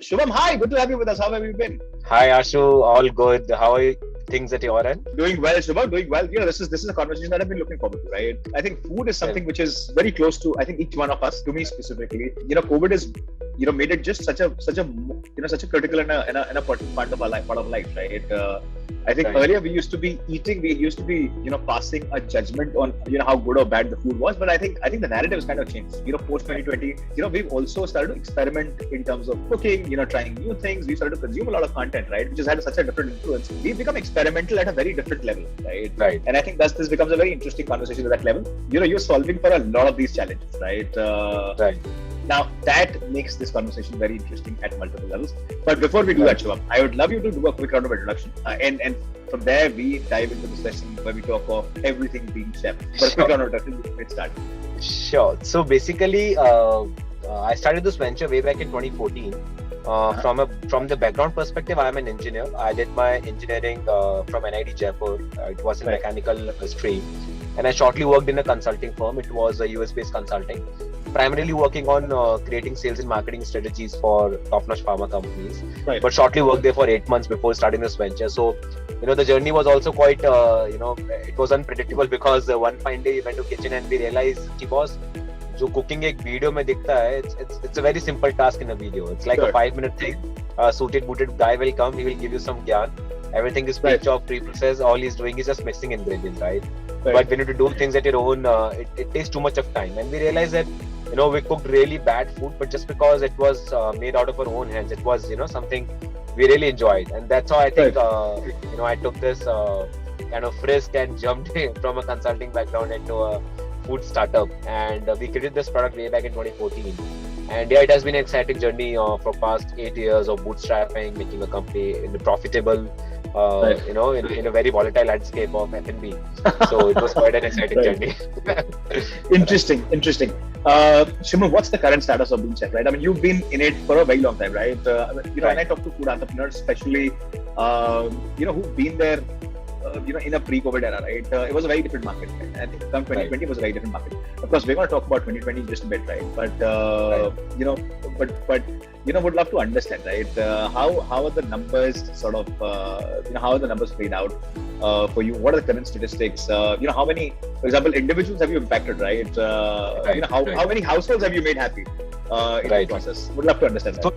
Shubham, hi, good to have you with us. How have you been? Hi Ashu, all good. How are things at your end? Doing well, Shubham, doing well. This is a conversation that I've been looking forward to, right? I think food is something which is very close to, I think, each one of us, to me specifically. COVID is, made it just such a critical and a part of our life, right? I think earlier we used to be passing a judgment on, how good or bad the food was. But I think the narrative has kind of changed. Post 2020, we've also started to experiment in terms of cooking, trying new things. We started to consume a lot of content, right? Which has had such a different influence. We've become experimental at a very different level, right? Right. And I think this becomes a very interesting conversation at that level. You're solving for a lot of these challenges, right? Right. Now, that makes this conversation very interesting at multiple levels. But before we do that, Shubham, I would love you to do a quick round of introduction. And from there, we dive into the session where we talk of everything being chef. But a quick round of introduction, let's start. Sure. So basically, I started this venture way back in 2014. From the background perspective, I am an engineer. I did my engineering from NIT Jaipur. It was in mechanical stream. And I shortly worked in a consulting firm. It was a US-based consulting, primarily working on creating sales and marketing strategies for top-notch pharma companies. Right. But shortly worked there for 8 months before starting this venture. So, the journey was also quite, it was unpredictable because one fine day we went to kitchen and we realized, ki boss, जो cooking एक video में दिखता है, it's a very simple task in a video. It's like a 5-minute thing. Suited, booted guy will come. He will give you some gyan. Everything is pre-chopped, pre-processed. All he's doing is just mixing ingredients, right? But when you do things at your own, it takes too much of time. And we realized that, we cooked really bad food, but just because it was made out of our own hands, it was, something we really enjoyed. And that's how I think, I took this kind of risk and jumped from a consulting background into a food startup. And we created this product way back in 2014. And yeah, it has been an exciting journey for past 8 years of bootstrapping, making a company in a profitable, in a very volatile landscape of F&B. So it was quite an exciting journey. Interesting. Shubham, what's the current status of being chef, right? I mean, you've been in it for a very long time, right? When I talk to food entrepreneurs, especially, who've been there, in a pre-COVID era, right? It was a very different market. Right? I think come 2020 was a very different market. Of course, we're going to talk about 2020 in just a bit, right? But would love to understand, right? How are the numbers sort of, how are the numbers played out for you? What are the current statistics? How many, for example, individuals have you impacted, right? How many households have you made happy in the process? Would love to understand that.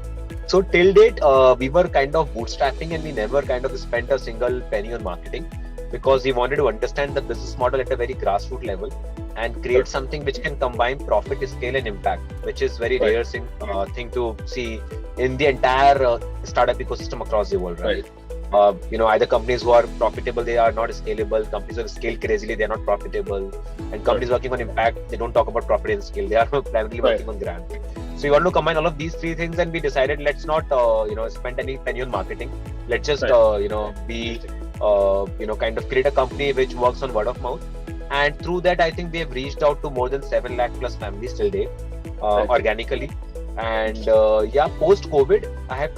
So till date, we were kind of bootstrapping and we never kind of spent a single penny on marketing because we wanted to understand the business model at a very grassroots level and create something which can combine profit, scale and impact, which is very rare thing to see in the entire startup ecosystem across the world, right? Either companies who are profitable, they are not scalable. Companies who scale crazily, they are not profitable. And companies working on impact, they don't talk about profit and scale. They are primarily working on grant. So we want to combine all of these three things, and we decided let's not spend any penny on marketing. Let's just be kind of create a company which works on word of mouth. And through that, I think we have reached out to more than 7 lakh plus families till date, organically. And post COVID, if I have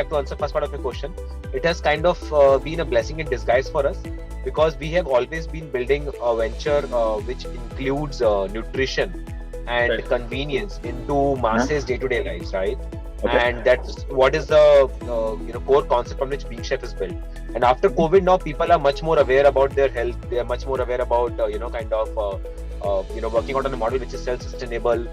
to answer first part of your question, it has kind of been a blessing in disguise for us because we have always been building a venture which includes nutrition and convenience into masses day-to-day lives, right? Okay. And that's what is the core concept on which Being Chef is built. And after COVID, now people are much more aware about their health. They are much more aware about working out on a model which is self-sustainable,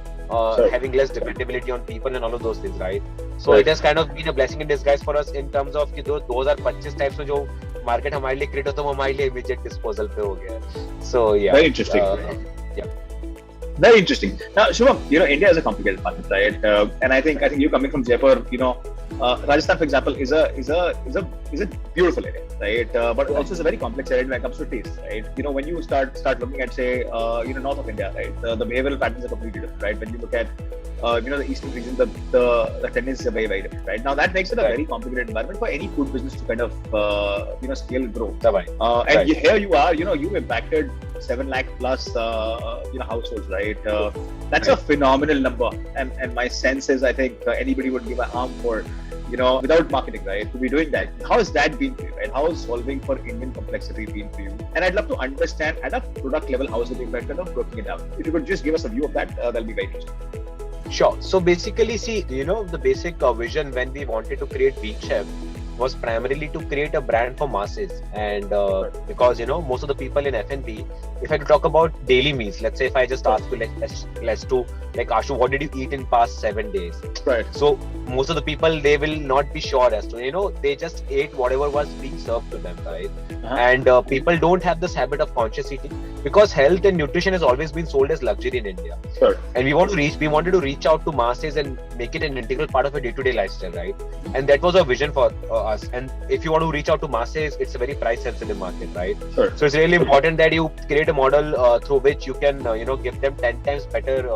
having less dependability on people and all of those things, right? So it has kind of been a blessing in disguise for us in terms of those are 25 types of जो market हमारे लिए create होता है वो हमारे लिए immediate disposal पे हो गया. So yeah. Very interesting. Very interesting. Now, Shubham, India is a complicated market, right? And I think you coming from Jaipur, Rajasthan, for example, is a beautiful area, right? But also is a very complex area when it comes to taste, right? When you start looking at, say, north of India, right? The behavioral patterns are completely different, right? When you look at, the eastern region, the tendencies are very, very different, right? Now that makes it a very complicated environment for any food business to kind of, scale and grow. And here you are, you impacted 7 lakh plus, households, right? That's a phenomenal number. And my sense is, I think anybody would give an arm for, without marketing, right, to be doing that. How has that been for you, right? How has solving for Indian complexity been for you? And I'd love to understand at a product level, how is it being kind of broken it down? If you could just give us a view of that, that'll be very interesting. Sure. So basically, see, the basic vision when we wanted to create Beach Chef was primarily to create a brand for masses, and because most of the people in F&B, if I could talk about daily meals, let's say if I just ask you, let's do like, Ashu, what did you eat in past 7 days? Right. So most of the people, they will not be sure as to, they just ate whatever was being served to them, right? And people don't have this habit of conscious eating, because health and nutrition has always been sold as luxury in India. Sure. And we wanted to reach out to masses and make it an integral part of a day-to-day lifestyle, right? And that was our vision for us. And if you want to reach out to masses, it's a very price-sensitive market, right? Sure. So it's really important that you create a model through which you can, give them 10 times better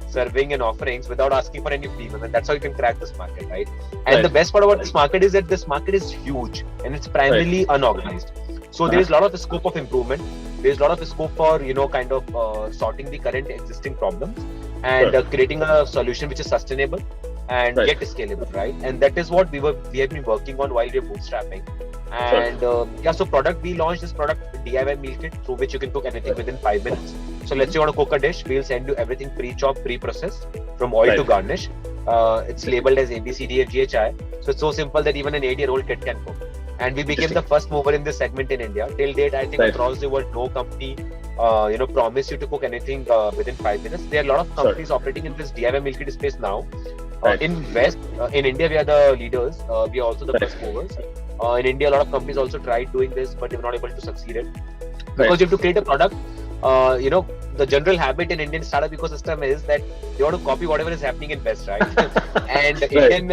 serving and offerings without asking for any premium, and that's how you can crack this market, right? And the best part about this market is that this market is huge and it's primarily unorganized. So there is a lot of scope of improvement. There's a lot of scope for sorting the current existing problems and creating a solution which is sustainable and yet scalable, right? And that is what we have been working on while we're bootstrapping. And so we launched this product, DIY meal kit, through which you can cook anything within 5 minutes. So let's say you want to cook a dish, we'll send you everything pre-chopped, pre-processed, from oil to garnish. It's labeled as ABCDFGHI. So it's so simple that even an 8-year-old kid can cook. And we became the first mover in this segment in India. Till date, I think across the world, no company promise you to cook anything within 5 minutes. There are a lot of companies operating in this DIY meal kit space now. In West, in India, we are the leaders. We are also the first movers. In India, a lot of companies also tried doing this, but they were not able to succeed it. Because you have to create a product, the general habit in Indian startup ecosystem is that they want to copy whatever is happening in West, right? And Indian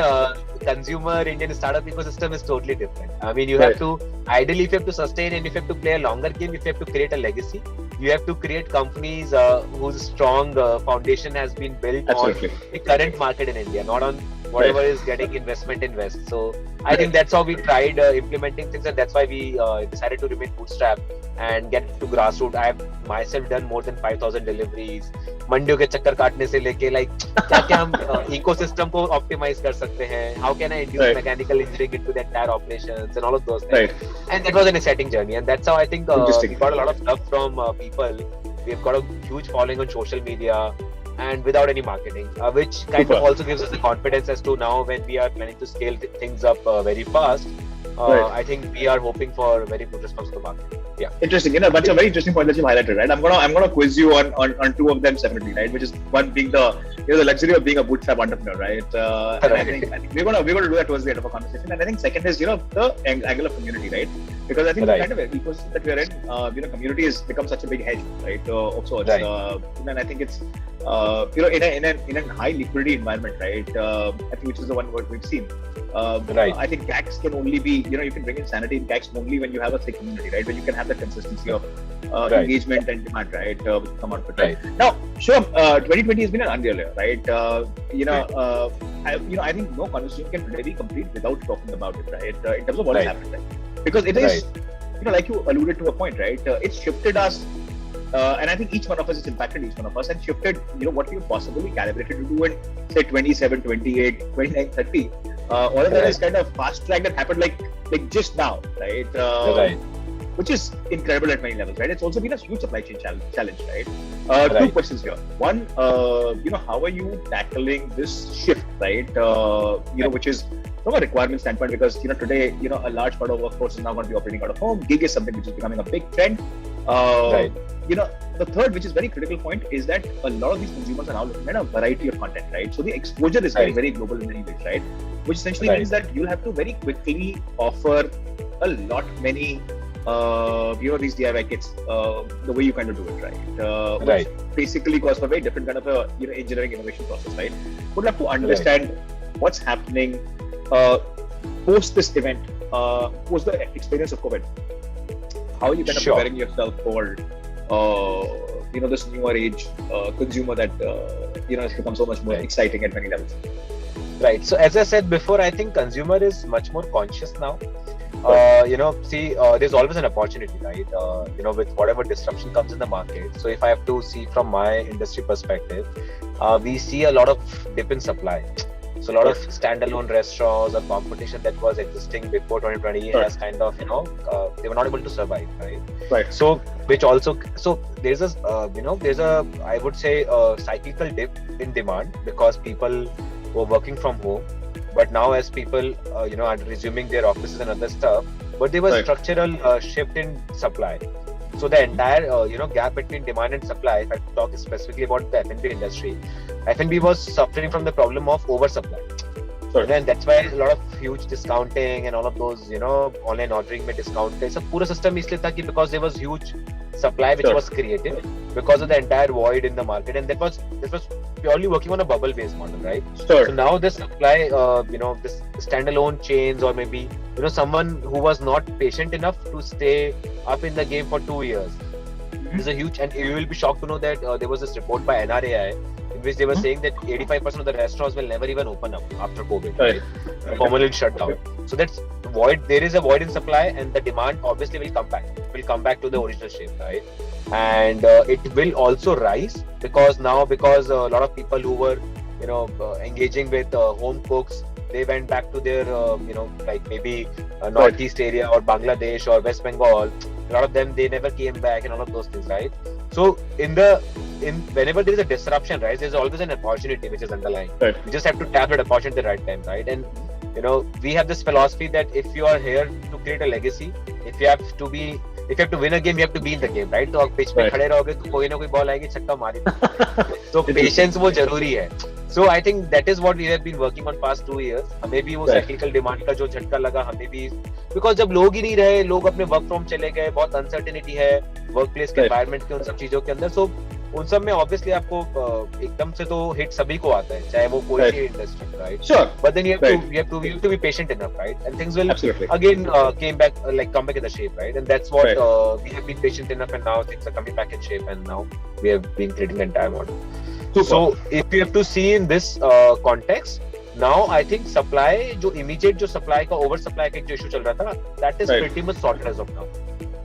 consumer, Indian startup ecosystem is totally different. I mean, you have to, ideally, if you have to sustain and if you have to play a longer game, if you have to create a legacy, you have to create companies whose strong foundation has been built on the current market in India, not on whatever is getting investment in West. So I think that's how we tried implementing things, and that's why we decided to remain bootstrap and get to grassroots. I have myself done more than 5,000 deliveries. मंडियों के चक्कर काटने से लेके क्या हम ecosystem को optimize कर सकते हैं? How can I induce mechanical engineering into the entire operations and all of those things? And that was an exciting journey, and that's how I think we got a lot of love from people. We've got a huge following on social media, and without any marketing, which kind of also gives us the confidence as to now when we are planning to scale things up very fast. I think we are hoping for a very good response to the market. Yeah. Interesting. A bunch of very interesting points that you highlighted, right? I'm gonna quiz you on two of them separately, right? Which is one being the luxury of being a bootstrap entrepreneur, right? And I think we're gonna do that towards the end of our conversation. And I think second is the angle of community, right? Because I think the kind of ecosystem that we're in, community has become such a big hedge, right? Of sorts. And I think it's in a high liquidity environment, right? I think which is the one word we've seen. I think CACs can only be, you can bring in sanity in CACs only when you have a thick community, right? When you can have the consistency of engagement and demand, right? Which come out of it, right? Now, sure, 2020 has been an unreal year, right? I think no conversation can really be complete without talking about it, right? In terms of what has happened, right? Because it is, like you alluded to a point, right? It's shifted us. And I think each one of us has impacted each one of us and shifted, what we possibly calibrated to do in, say, 27, 28, 29, 30. All of that is kind of fast track that happened like just now, right? Which is incredible at many levels, right? It's also been a huge supply chain challenge, right? Two questions here. One, how are you tackling this shift, right? Which is from a requirement standpoint, because today, a large part of workforce is now going to be operating out of home. Gig is something which is becoming a big trend. The third, which is very critical point, is that a lot of these consumers are now looking at a variety of content, right? So the exposure is very global in many ways, right? Which essentially means that you'll have to very quickly offer a lot many, these DIY kits, the way you kind of do it, right? Which basically calls for a very different kind of a, engineering innovation process, right? Would love to understand what's happening post this event, post the experience of COVID. How are you kind of preparing yourself for, this newer age consumer that, has become so much more exciting at many levels? Right. So as I said before, I think consumer is much more conscious now. There's always an opportunity, right? With whatever disruption comes in the market. So if I have to see from my industry perspective, we see a lot of dip in supply. So a lot of standalone restaurants or competition that was existing before 2020 has kind of, they were not able to survive, right? Right. So there's a I would say a cyclical dip in demand because people were working from home, but now as people are resuming their offices and other stuff, but there was structural shift in supply. So the entire gap between demand and supply, if I talk specifically about the F&B industry, F&B was suffering from the problem of oversupply. And then that's why a lot of huge discounting and all of those online ordering में discount का सब पूरा system इसलिए था कि because there was huge supply which was created because of the entire void in the market, and that was purely working on a bubble based model, right? So now this supply this standalone chains or maybe someone who was not patient enough to stay up in the game for 2 years is a huge, and you will be shocked to know that there was this report by NRAI in which they were saying that 85% of the restaurants will never even open up after COVID, right? Formally shut down. So that's void. There is a void in supply, and the demand obviously will come back to the original shape, right? And it will also rise because a lot of people who were engaging with home cooks, they went back to their like maybe northeast area or Bangladesh or West Bengal. A lot of them, they never came back and all of those things, right? So whenever there is a disruption, right, there's always an opportunity which is underlying. You just have to tap that opportunity at the right time, right? And we have this philosophy that if you are here to create a legacy, if you have to win a game, you have to be in the game, right? तो आप pitch पे खड़े रहोगे तो कोई ना कोई ball आएगी, छक्का मारेगी. So patience वो जरूरी है. So I think that is what we have been working on past 2 years. हमें भी वो cyclical demand का जो झटका लगा, हमें भी because जब लोग ही नहीं रहे, लोग अपने work from चले गए, बहुत uncertainty है workplace के environment के उन सब चीजों के अंदर. So उन सब में obviously आपको एकदम से तो hit सभी को आता है, चाहे वो कोई भी industry, right? Sure. But then you have to be patient enough, right? And things will again come back in the shape, right? And that's what we have been patient enough, and now things are coming back in shape, and now we have been creating the entire model. So if you have to see in this context, now I think supply, जो immediate जो supply का oversupply का जो issue चल रहा था, that is pretty much sorted as of now.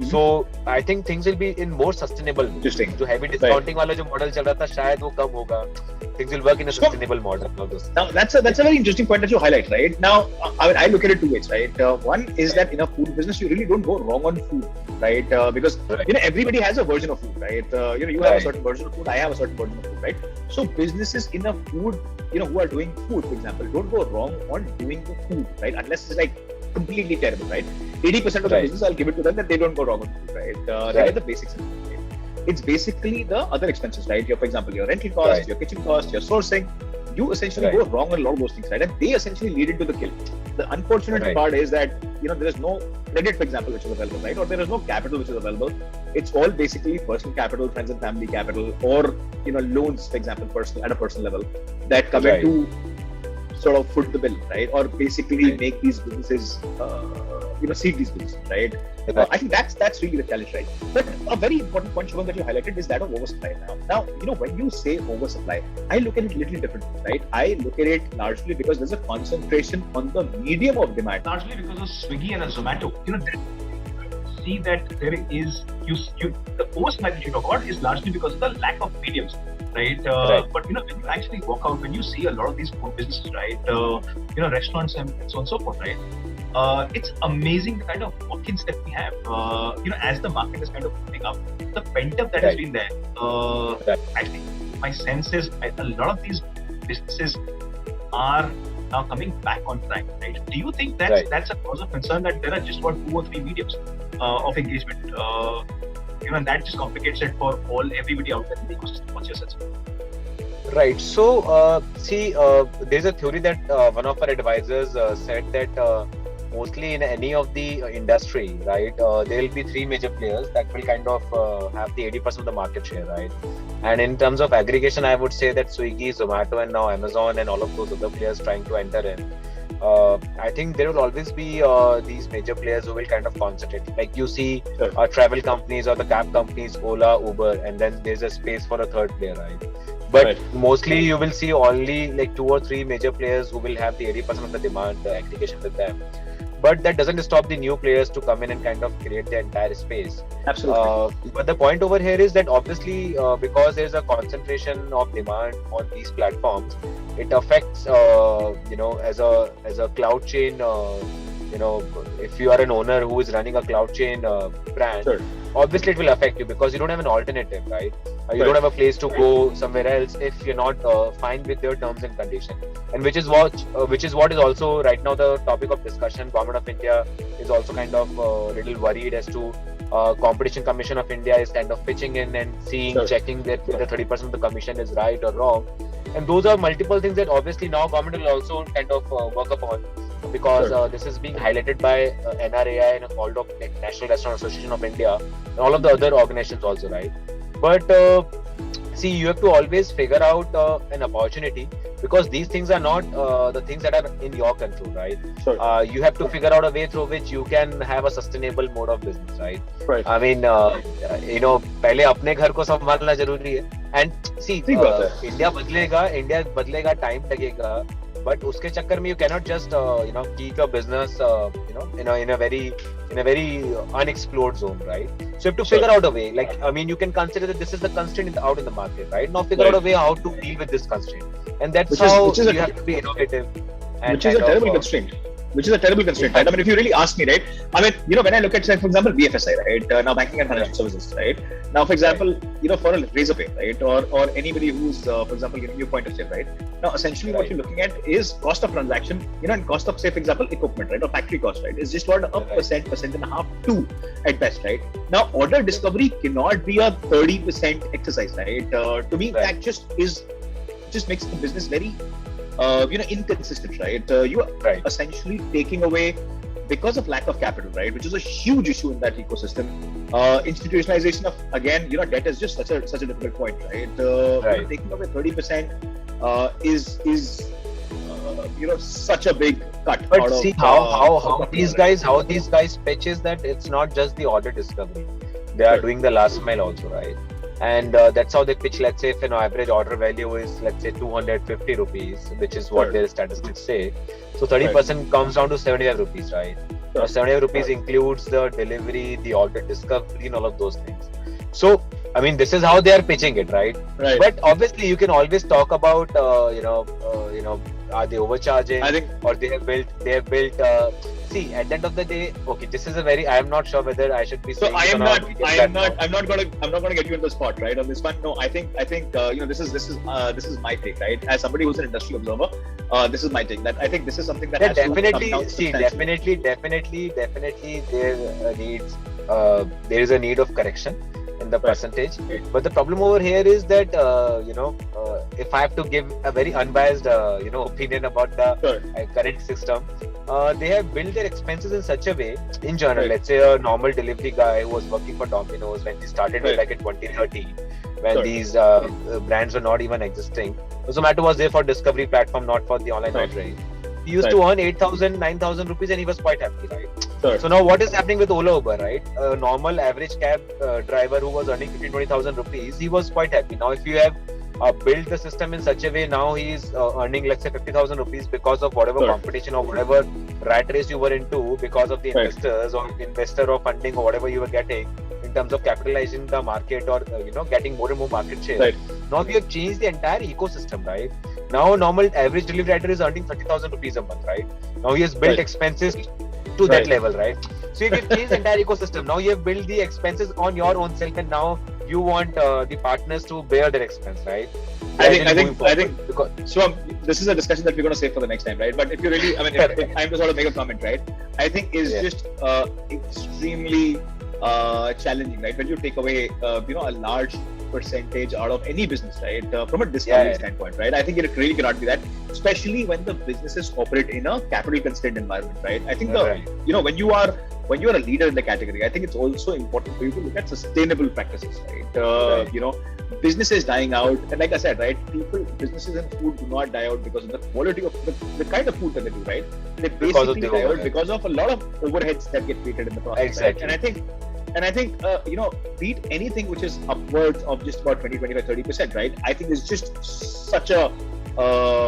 So I think things will be in more sustainable. Interesting. जो heavy discounting वाला जो model चल रहा था, शायद वो कम होगा. Things will work in a sustainable model. Now that's a very interesting point that you highlight, right? Now I look at it two ways, right? One is that in a food business you really don't go wrong on food, right? Because everybody has a version of food, right? You have a certain version of food, I have a certain version of food, right? So businesses in a food, who are doing food, for example, don't go wrong on doing the food, right? Unless it's like completely terrible, right? 80% of the business, I'll give it to them that they don't go wrong on food, right? They get the basics. It's basically the other expenses, right? For example, your rental cost, your kitchen cost, your sourcing. You essentially go wrong on a lot of those things, right? And they essentially lead into the kill. The unfortunate part is that there is no credit, for example, which is available, right? Or there is no capital which is available. It's all basically personal capital, friends and family capital, or loans, for example, at a personal level that come in to sort of foot the bill, right? Or basically make these businesses, seed these businesses, right? I think that's really the challenge, right? But a very important point, Shubham, that you highlighted is that of oversupply. Now, when you say oversupply, I look at it a little differently, right? I look at it largely because there's a concentration on the medium of demand. Largely because of Swiggy and Zomato. See that there is the oversupply that you talk about is largely because of the lack of mediums. Right. But when you actually walk out, when you see a lot of these food businesses, right, restaurants and so on and so forth, right, it's amazing the kind of walk-ins that we have. As the market is kind of picking up, the pent-up that has been there. Actually, my sense is a lot of these businesses are now coming back on track, right? Do you think that's a cause of concern that there are just about 2 or 3 mediums of engagement? And that just complicates it for everybody out there in the ecosystem. What's your sense? Right. So, there's a theory that one of our advisors said that mostly in any of the industry, right, there will be 3 major players that will kind of have the 80% of the market share, right? And in terms of aggregation, I would say that Swiggy, Zomato, and now Amazon and all of those other players trying to enter in. I think there will always be these major players who will kind of concentrate. Like you see travel companies or the cab companies, Ola, Uber, and then there's a space for a third player, right? But mostly you will see only like 2 or 3 major players who will have the 80% of the demand, the aggregation with them. but that doesn't stop the new players to come in and kind of create the entire space. Absolutely. But the point over here is that obviously because there's a concentration of demand on these platforms, it affects as a cloud chain. If you are an owner who is running a cloud chain brand, Sure. obviously it will affect you because you don't have an alternative, right? You don't have a place to go somewhere else if you're not fine with your terms and conditions. And which is what is also right now the topic of discussion. Government of India is also kind of little worried as to Competition Commission of India is kind of pitching in and seeing, Sure. checking that whether 30% of the commission is right or wrong. And those are multiple things that obviously now government will also kind of work upon, because Sure. this is being highlighted by NRAI and all of National Restaurant Association of India and all of the other organizations also, right? But see, you have to always figure out an opportunity, because these things are not the things that are in your control, right? Sure. You have to figure out a way through which you can have a sustainable mode of business, right? Right. I mean, पहले अपने घर को संभालना जरूरी है. And see, ठीक बात है. इंडिया बदलेगा, टाइम लगेगा, but उसके चक्कर में you cannot just keep your business in a very unexplored zone, right? So you have to Sure. figure out a way. Like, I mean, you can consider that this is the constraint out in the market, right? Now figure Right. out a way how to deal with this constraint, and that's Which is- how which is you have to be innovative. And Which is a terrible constraint. Which is a terrible constraint, right? I mean, if you really ask me, right? I mean, when I look at, say, for example, BFSI, right? Now, banking and financial services, right? Now, for example, for a Razorpay, right? Or anybody who's, for example, giving you point of sale, right? Now, essentially, what Right. you're looking at is cost of transaction, and cost of, say, for example, equipment, right? Or factory cost, right? Is just about a Right. percent and a half, 2 at best, right? Now, order discovery cannot be a 30% exercise, right? To me, Right. that just makes the business very inconsistent, right? You are Right. essentially taking away, because of lack of capital, right? Which is a huge issue in that ecosystem. Institutionalization of, again, debt is just such a difficult point, right? Right. Taking away 30% is such a big cut. But out see of, how these guys pitch is that it's not just the order discovery. They are Sure. doing the last mile also, right? And that's how they pitch. Let's say if an average order value is, let's say, 250 rupees, which is what Sure. their statistics say. So 30% comes down to 75 rupees, right? Sure. Now 75 rupees Sure. includes the delivery, the order discovery, and all of those things. So, I mean, this is how they are pitching it, right? Right. But obviously, you can always talk about, are they overcharging, I think or they have built. See, at the end of the day, okay, this is I am not sure whether I should be so. saying. I this am or not. we can I chat am not. now. I'm not gonna get you in the spot, right? On this one, no. I think this is my take, right? As somebody who's an industry observer, this is my take. That I think this is something that Yeah, has to come definitely. down See, substantially. definitely, there is a need of correction in the Right. percentage. Right. But the problem over here is that if I have to give a very unbiased opinion about the Sure. current system, they have built their expenses in such a way. In general, Right. let's say a normal delivery guy who was working for Domino's when they started way Right. back in 2013, when Sure. these brands were not even existing. Zomato was there for discovery platform, not for the online Right. ordering. He used to earn 8,000, 9,000 rupees, and he was quite happy, right? Sure. So now what is happening with Ola Uber, right? A normal average cab driver who was earning 15,000, 20,000 rupees, he was quite happy. Now if you have built the system in such a way, now he is earning, let's say, 50,000 rupees because of whatever Sure. competition or whatever rat race you were into, because of the Right. investors or investor or funding or whatever you were getting in terms of capitalizing the market or getting more and more market share. Right. Now we have changed the entire ecosystem, right? Now normal average delivery rider is earning 30,000 rupees a month, right? Now he has built Right. expenses to that Right. level, right? So you have changed the entire ecosystem. Now you have built the expenses on your own self, and now you want the partners to bear their expense, right? I think Because, so. This is a discussion that we're going to save for the next time, right? But if you really, I mean, if I'm to sort of make a comment, right? I think is Yeah. just extremely challenging, right? When you take away, a large percentage out of any business, right? From a discovery standpoint, right? I think it really cannot be that, especially when the businesses operate in a capital constrained environment, right? I think when you are a leader in the category, I think it's also important for you to look at sustainable practices, right? Businesses dying out, and like I said, right, businesses in food do not die out because of the quality of the kind of food that they do, right? They Because of basically the die out overhead. because of a lot of overheads that get created in the process. Exactly. Right? And I think beat anything which is upwards of just about 20, 25, 30%, right? I think is just such a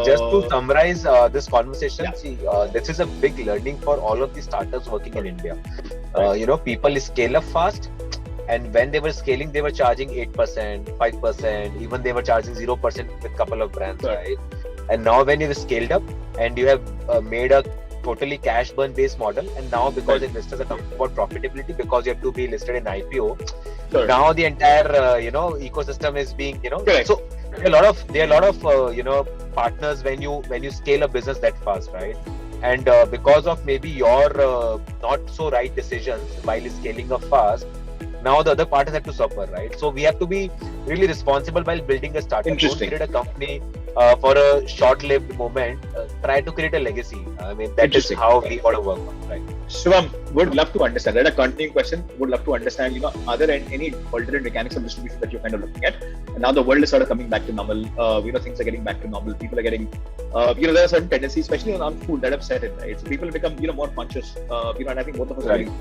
Just to summarize this conversation, Yeah. see, this is a big learning for all of the startups working in India. People scale up fast, and when they were scaling, they were charging 8%, 5%, even they were charging 0% with couple of brands, right? And now when you've scaled up and you have made a totally cash burn based model, and now because investors are talking about profitability, because you have to be listed in IPO, now the entire ecosystem is being so there are a lot of partners when you scale a business that fast, right? And because of maybe your not so right decisions while scaling up fast, now the other parties have to suffer, right? So we have to be really responsible while building a startup. Don't create a company for a short-lived moment. Try to create a legacy. I mean, that is how we want to work on, right? Shubham, would love to understand. Right? A continuing question. Would love to understand. Are there any alternate mechanics of distribution that you're kind of looking at? And now the world is sort of coming back to normal. Things are getting back to normal. People are getting. There are certain tendencies, especially around food, that have set in, right? So people become more conscious. And I think both of us are doing.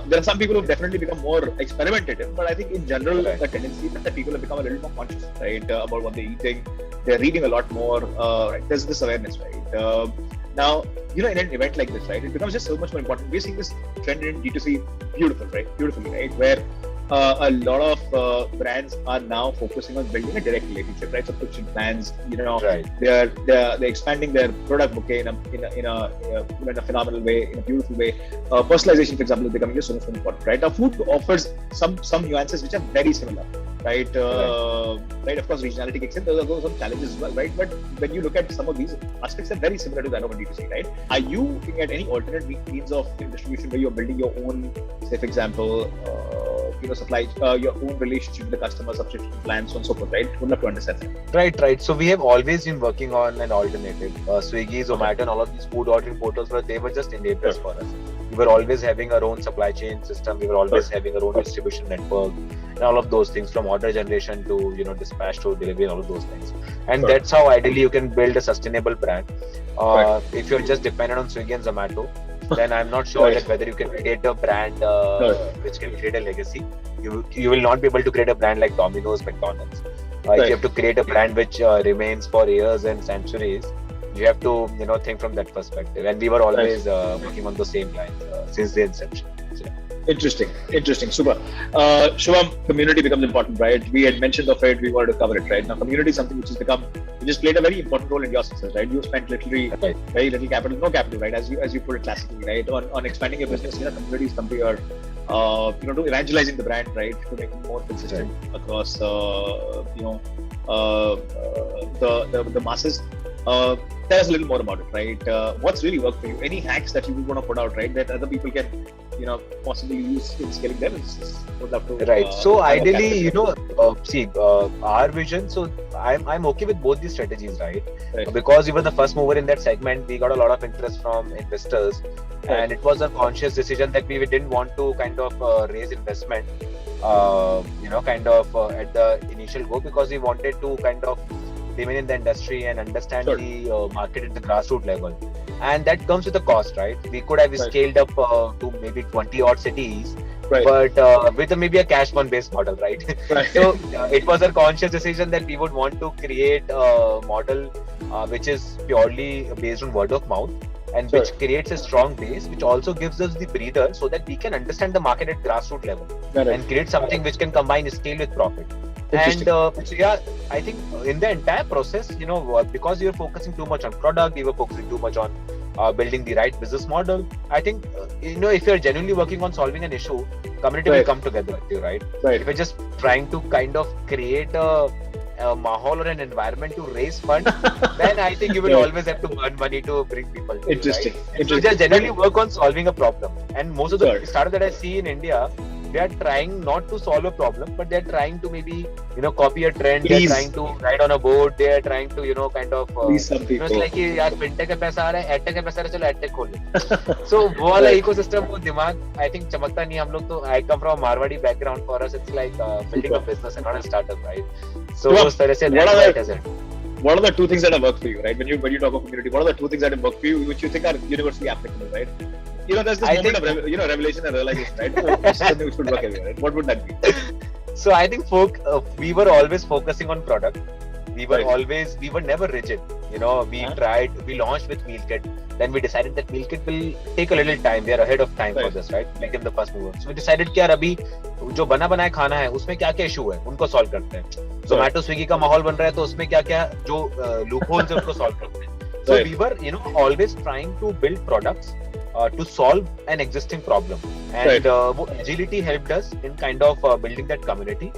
There are some people who have definitely become more experimentative, but I think in general, the tendency is that people have become a little more conscious, right, about what they're eating. They're reading a lot more. Right? There's this awareness, right? Now, in an event like this, right, it becomes just so much more important. We're seeing this trend in D2C beautifully, right, where a lot of brands are now focusing on building a direct relationship, right? Subscription plans, they're expanding their product bouquet in a phenomenal way, in a beautiful way. Personalization, for example, is becoming just so much more important, right? Now, food offers some nuances which are very similar, right? Right. Of course, regionality kicks in. There are some challenges as well, right? But when you look at some of these aspects, they're very similar to that of a D2C, right? Are you looking at any alternate means of distribution where you're building your own, say, for example, supply your own relationship with the customer, subscription plans, so on and so forth, right? Would love to understand that. Right. So we have always been working on an alternative. Swiggy, Zomato, and all of these food ordering portals, they were just enablers for us. We were always having our own supply chain system. We were always having our own distribution network, and all of those things, from order generation to dispatch to delivery, and all of those things. And that's how ideally you can build a sustainable brand. If you're just dependent on Swiggy and Zomato, then I'm not sure that whether you can create a brand which can create a legacy. You will not be able to create a brand like Domino's, McDonald's. You have to create a brand which remains for years and centuries. You have to think from that perspective, and we were always working on the same lines since the inception. So, Interesting, super. Shubham, community becomes important, right? We had mentioned of it, we wanted to cover it, right? Now, community is something which has played a very important role in your success, right? You spent literally very little capital, no capital, right? As you put it classically, right? On expanding your business, community is something you're, to evangelizing the brand, right? To make it more consistent across, the masses. Tell us a little more about it, right? What's really worked for you? Any hacks that you would want to put out, right? That other people can, possibly use in scaling their businesses. Would love to. Right. So ideally, our vision. So I'm okay with both these strategies, right? Because we were the first mover in that segment. We got a lot of interest from investors, and it was a conscious decision that we didn't want to kind of raise investment, at the initial go, because we wanted to kind of remain in the industry and understand the market at the grassroots level, and that comes with a cost, right? We could have scaled up to maybe 20 odd cities, but with maybe a cash burn based model, right? So it was a conscious decision that we would want to create a model which is purely based on word of mouth, and which creates a strong base, which also gives us the breather so that we can understand the market at grassroots level and create something which can combine scale with profit. And I think in the entire process, because we were focusing too much on product, we were focusing too much on building the right business model. I think, if you're genuinely working on solving an issue, community will come together with you, right? If you're just trying to kind of create a mahal or an environment to raise funds, then I think you will always have to burn money to bring people to Interesting. You, right? So just generally work on solving a problem. And most of the startups that I see in India, they are trying not to solve a problem, but they're trying to maybe, copy a trend. They're trying to ride on a boat. They're trying to, kind of, it's like, yaar, fintech का पैसा आ रहा है, edtech का पैसा आ रहा है, चलो edtech खोल ले. So, वो वाला ecosystem, वो दिमाग, I think चमकता नहीं हम लोग तो. I come from a Marwadi background. For us, it's like building a business and not a startup, right? So, उस तरह से what are the two things that have worked for you, right? When you talk about community, what are the two things that have worked for you, which you think are universally applicable, right? There's this moment of revelation and realization, right? This is something which would work everywhere, right? What would that be? So I think we were always focusing on product. We were never rigid. We launched with meal kit. Then we decided that meal kit will take a little time. We are ahead of time for this, right? Make them the first mover. So we decided कि यार अभी जो बना बनाया खाना है उसमें क्या क्या इशू है उनको सॉल्व करते हैं. Zomato, Swiggy का माहौल बन रहा है तो उसमें क्या क्या जो loopholes है उनको सॉल्व करते हैं. So we were always trying to build products to solve an existing problem, and agility helped us in kind of building that community.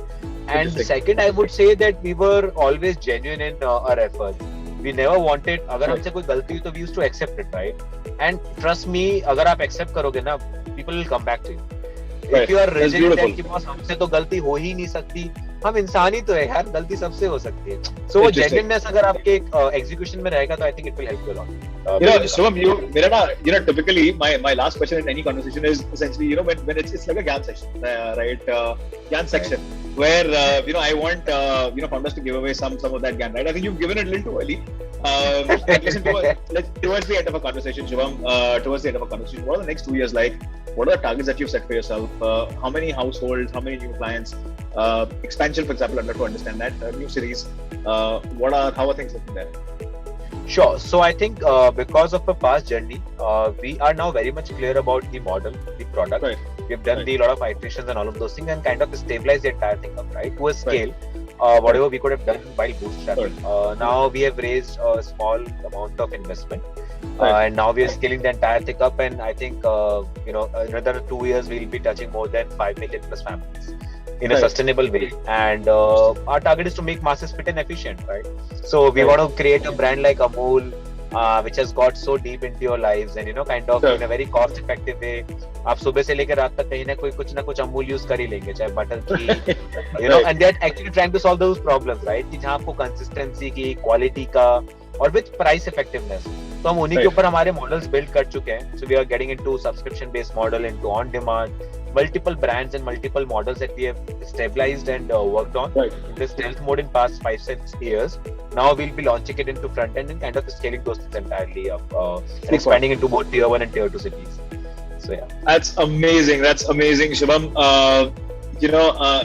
And second, I would say that we were always genuine in our efforts. We never wanted, अगर हमसे कोई गलती हुई तो we used to accept it, right? And trust me, अगर आप accept करोगे ना, people will come back to you. If you are rigid that कि बस हमसे तो गलती हो ही नहीं सकती, हम इंसान ही तो है यार, गलती सबसे हो सकती है. So वो genuineness अगर आपके execution में रहेगा तो I think it will help you a lot. Shubham, typically my last question in any conversation is essentially, when it's like a GAN session, right? GAN section where I want founders to give away some of that GAN, right? I think you've given it a little too early. But listen, towards the end of a conversation, Shubham, what are the next 2 years like? What are the targets that you've set for yourself? How many households? How many new clients? Expansion, for example, I'd love to understand that. New cities. How are things looking there? Sure. So I think because of a past journey, we are now very much clear about the model, the product. Right. We've done the lot of iterations and all of those things and kind of stabilized the entire thing up, right? To a scale, whatever we could have done while bootstrapping. Now we have raised a small amount of investment. And now we are scaling the entire thing up, and I think another 2 years we'll be touching more than 5 million plus families in a sustainable way. And our target is to make masses fit and efficient, right? So we want to create a brand like Amul, which has got so deep into your lives, and kind of in a very cost-effective way. आप सुबह से लेकर रात तक कहीं ना कोई कुछ ना कुछ अमूल यूज कर ही लेंगे, चाहे बटर की, and they're actually trying to solve those problems, right? कि जहाँ आपको consistency की, quality का, और with price effectiveness. तो हम उन्हीं के ऊपर हमारे मॉडल्स बिल्ड कर चुके हैं. So we are getting into subscription based model, into on demand, multiple brands and multiple models that we have stabilized and worked on in the stealth mode in past 5-6 years. Now we'll be launching it into front end and kind of scaling those things entirely up and expanding into both tier 1 and tier 2 cities. So yeah, that's amazing, Shubham.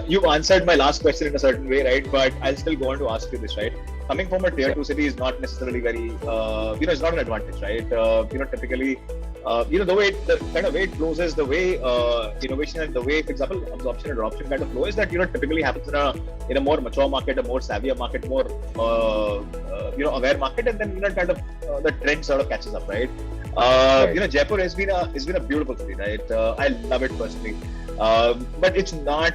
You've answered my last question in a certain way, right? But I'll still go on to ask you this, right? Coming from a tier 2 city is not necessarily very, it's not an advantage, right? Typically, the kind of way it flows is the way innovation and the way, for example, absorption and adoption kind of flow is that, typically happens in a more mature market, a more savvier market, more, aware market, and then, kind of the trend sort of catches up, right? Jaipur has been a beautiful city, right? I love it personally. But it's not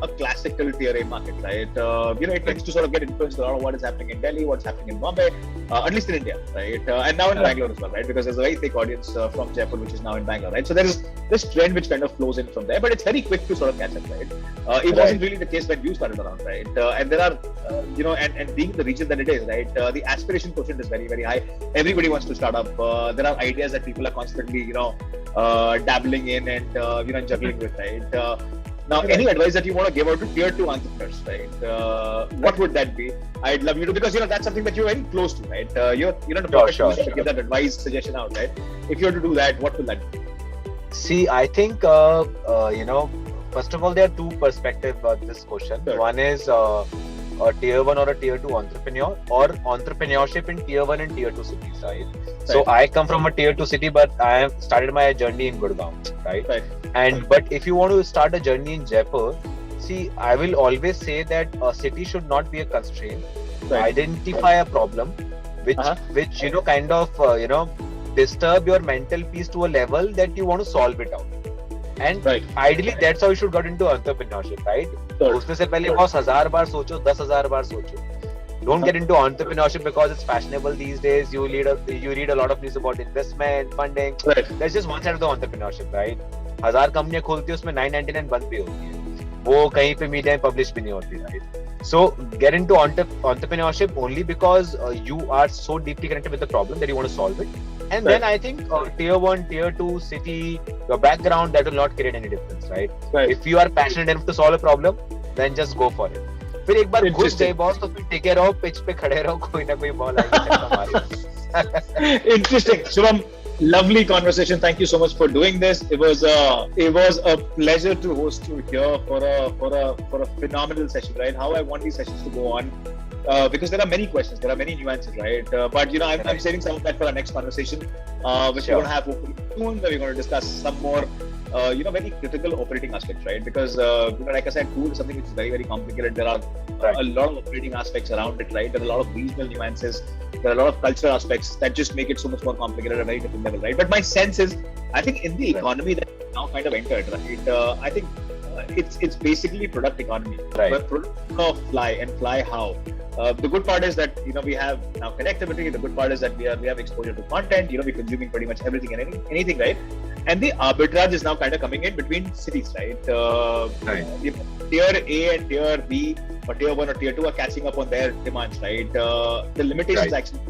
a classical tier A market, right? It tends to sort of get influenced a lot of what is happening in Delhi, what's happening in Bombay, at least in India, right? And now in Bangalore as well, right? Because there's a very thick audience from Jaipur, which is now in Bangalore, right? So there is this trend which kind of flows in from there, but it's very quick to sort of catch up, right? It wasn't really the case when you started around, right? And there are, and being the region that it is, right? The aspiration quotient is very, very high. Everybody wants to start up. There are ideas that people are constantly, dabbling in and, juggling with, right? Now, any advice that you want to give out to tier 2 entrepreneurs, right? What would that be? I'd love you to, because that's something that you're very close to, right? You're the perfect person to give that advice, suggestion out, right? If you were to do that, what would that be? See, I think first of all, there are two perspectives about this question. Sure. One is a tier 1 or a tier 2 entrepreneur, or entrepreneurship in tier 1 and tier 2 cities, right? So I come from a tier 2 city, but I have started my journey in Gurgaon, right? But if you want to start a journey in Jaipur, see, I will always say that a city should not be a constraint. Identify a problem which kind of disturb your mental peace to a level that you want to solve it out. And ideally, that's how you should get into entrepreneurship, right? उसमें से पहले बहुत 1000 बार सोचो, 10,000 बार सोचो. Don't get into entrepreneurship because it's fashionable these days. You read a lot of news about investment, funding. That's just one side of the entrepreneurship, right? 1000 कंपनियां खोलती है, उसमें 999 बंद भी होती है. वो कहीं पे मीडिया में पब्लिश भी नहीं होती, right? So get into entrepreneurship only because you are so deeply connected with the problem that you want to solve it. And then I think tier 1, tier 2 city, your background, that will not create any difference, right? If you are passionate enough to solve a problem, then just go for it. फिर एक बार घुस गए boss तो फिर टिके रहो, pitch पे खड़े रहो, कोई ना कोई बॉल आएगी. Interesting, Shubham. Lovely conversation. Thank you so much for doing this. It was a pleasure to host you here for a phenomenal session, right? How I want these sessions to go on. because there are many questions, there are many nuances, right? But I'm saving some of that for our next conversation, which we're going to have soon. Where we're going to discuss some more, very critical operating aspects, right? Because like I said, food is something which is very, very complicated. There are a lot of operating aspects around it, right? There are a lot of regional nuances. There are a lot of cultural aspects that just make it so much more complicated at a very different level, right? But my sense is, I think in the economy that we now kind of entered, right? I think it's basically product economy. Right. Where product fly and fly how. The good part is that we have now connectivity. The good part is that we have exposure to content. We're consuming pretty much everything and anything, right? And the arbitrage is now kind of coming in between cities, right? Tier A and Tier B or Tier 1 or Tier 2 are catching up on their demands, right? The limitations actually,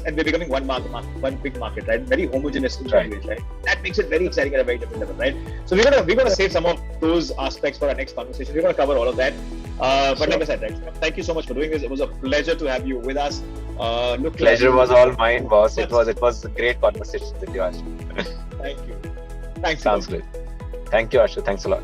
and we're becoming one big market, right? Very homogeneous in many ways, right? That makes it very exciting at a very different level, right? So we're gonna save some of those aspects for our next conversation. We're gonna cover all of that. But like I said, right, thank you so much for doing this. It was a pleasure to have you with us. Pleasure was all mine, boss. It was a great conversation with you, Ashu. Thank you. Thanks. Sounds good. Thank you, Ashu. Thanks a lot.